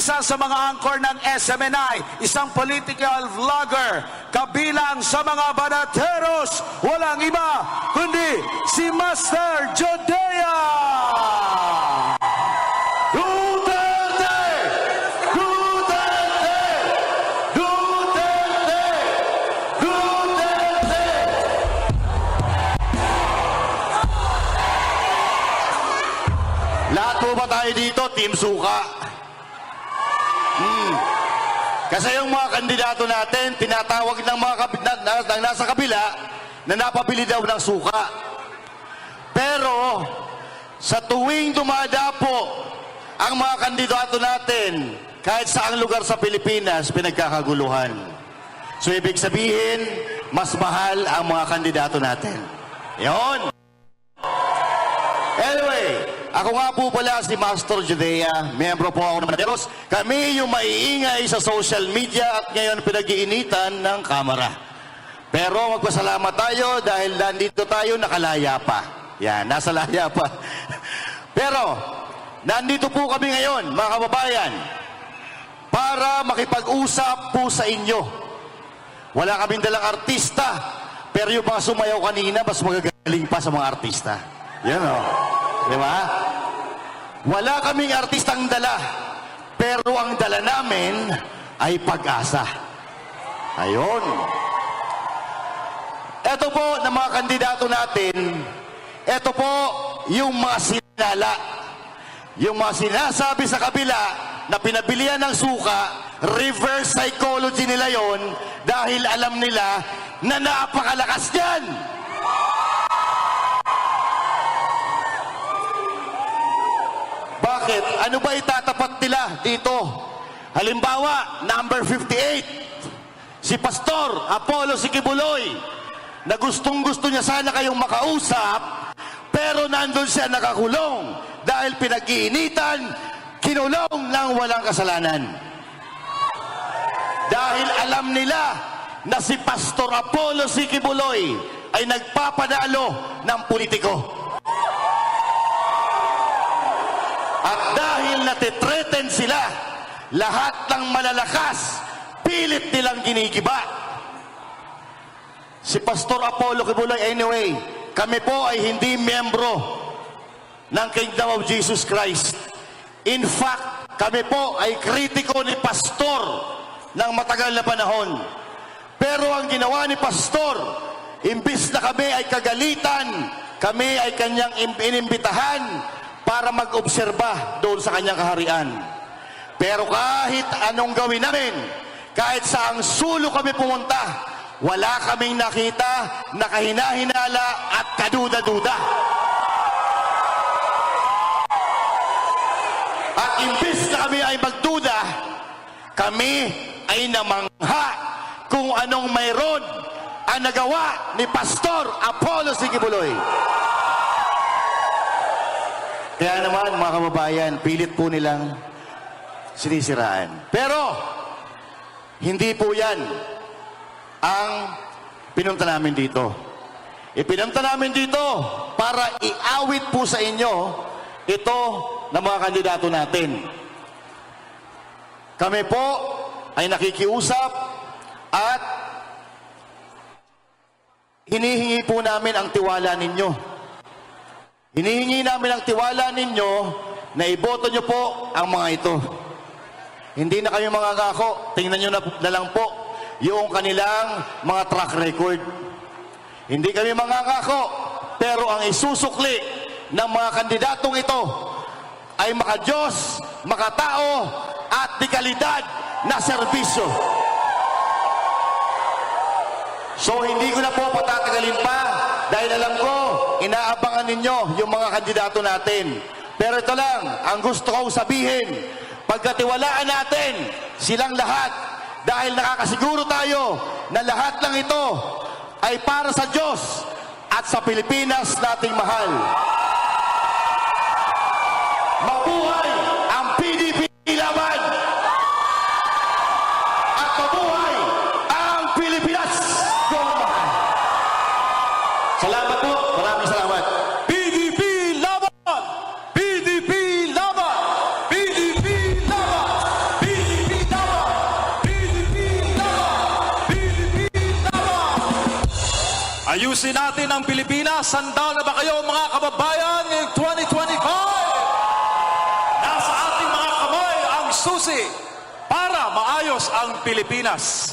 isa sa mga anchor ng SMNI, isang political vlogger, kabilang sa mga banateros, walang iba kundi si Master Jodea! Duterte! Duterte! Duterte! Duterte! Lahat po ba tayo dito, Team Suka? Kasi yung mga kandidato natin, tinatawag ng mga ng nasa kabila na napabili daw ng suka. Pero, sa tuwing dumadapo ang mga kandidato natin, kahit saang lugar sa Pilipinas, pinagkakaguluhan. So, ibig sabihin, mas mahal ang mga kandidato natin. Yon. Anyway, ako nga po pala si Master Jodea, miyembro po ako ng Banateros. Kami yung maiingay sa social media at ngayon pinag-iinitan ng kamera. Pero magpasalamat tayo dahil nandito tayo nakalaya pa. Yan, nasa laya pa. Pero, nandito po kami ngayon, mga kababayan, para makipag-usap po sa inyo. Wala kaming dalang artista, pero yung mga sumayaw kanina, mas magagaling pa sa mga artista. Yan o. Di ba? Wala kaming artistang dala, pero ang dala namin ay pag-asa. Ayun. Ito po na mga kandidato natin, ito po yung mga sinala. Yung mga sinasabi sa kabila na pinabilihan ng suka, reverse psychology nila yon dahil alam nila na napakalakas yan. Bakit? Ano ba itatapat nila dito? Halimbawa, number 58, si Pastor Apollo Sikibuloy, na gustong-gusto niya sana kayong makausap, pero nandun siya nakakulong dahil pinag-iinitan, kinulong ng walang kasalanan. Dahil alam nila na si Pastor Apollo Sikibuloy ay nagpapadalo ng politiko. At dahil natitreten sila, lahat ng malalakas, pilit nilang ginigiba. Si Pastor Apollo Kibuloy, anyway, kami po ay hindi miyembro ng Kingdom of Jesus Christ. In fact, kami po ay kritiko ni Pastor ng matagal na panahon. Pero ang ginawa ni Pastor, imbis na kami ay kagalitan, kami ay kanyang inimbitahan para mag-obserba doon sa kanyang kaharian. Pero kahit anong gawin namin, kahit saang sulok kami pumunta, wala kaming nakita na kahina-hinala at kaduda-duda. At imbis na kami ay magduda, kami ay namangha kung anong mayroon ang nagawa ni Pastor Apollo Sikibuloy. Kaya naman, mga kababayan, pilit po nilang sinisiraan. Pero, hindi po yan ang pinunta namin dito. Ipinunta namin dito para iawit po sa inyo ito ng mga kandidato natin. Kami po ay nakikiusap at hinihingi po namin ang tiwala ninyo. Hinihingi namin ang tiwala ninyo na iboto nyo po ang mga ito. Hindi na kami mangangako. Tingnan nyo na lang po yung kanilang mga track record. Hindi kami mangangako, pero ang isusukli ng mga kandidatong ito ay maka-Diyos, maka-tao, at di kalidad na serbisyo. So hindi ko na po patatagalin pa dahil alam ko, inaabangan ninyo yung mga kandidato natin. Pero ito lang, ang gusto kong sabihin, pagkatiwalaan natin silang lahat dahil nakakasiguro tayo na lahat ng ito ay para sa Diyos at sa Pilipinas nating mahal. Mabuhay ang PDP laban! At mabuhay ang Pilipinas! Salamat po. Maraming salamat. PDP laban! PDP laban! PDP laban! Ayusin natin ang Pilipinas. Handa na ba kayo mga kababayan ngayong 2025? Nasa ating mga kamay ang susi para maayos ang Pilipinas.